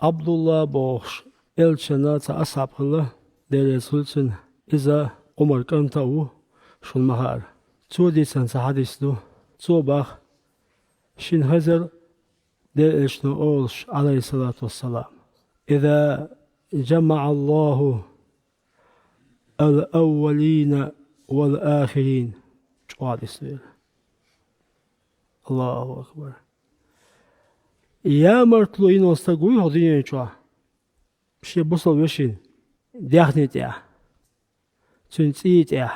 Abdullah boş elçena ta ashabla dere sulsun iza Umar kantawu şul mahar tudisan sa hadisdu tubah shin hazar der elçno olş aleyhissalatu vesselam إذا جمع الله الأولين والآخرين شو يصير الله أكبر يا مرتلوين واستقوي هذين شو شيء بصل وشين دهنت يا تنسيت يا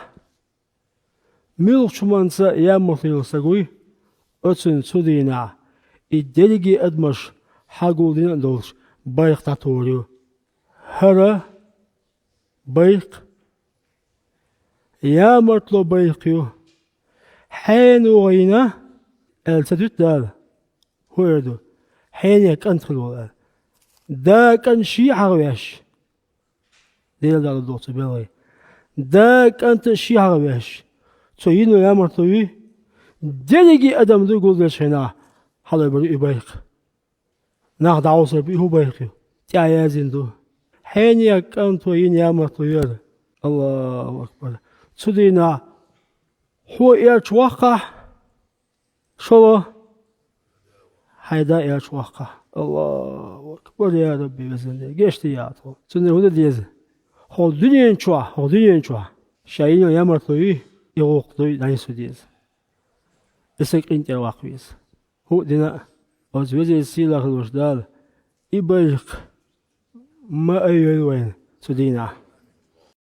ملك شو منسى يا مرتلوين واستقوي أتن سودينا الدلجي أدمش حقولين دولش بايق تطوريو هرا بايق يا مرتلو بايقيو حين وغينا التدوت دال هو يردو حين يكنت خلوه دا كان شي عربيش ديال دال الدوت بيلي دا كانت شي عربيش تسوينو يا مرتلوي دلجي أدم دو قول دلش هنا حالا يبري بايق ناخد عوصر بيه بايقيو تعيا زندو حين يكنت وين يا مرتلوي الله أكبر تسودينا هو يتوقع شو هيدا يتوقع الله أكبر يا ربي بزنده geçti ya to şimdi o da diyez o dünyanın çoğa o dünyanın çoğa şeyin ya martoyu yoktu dani su diyez esek inter vakviz o dina az veze silah alışdal ibayık ma ayılwen su dina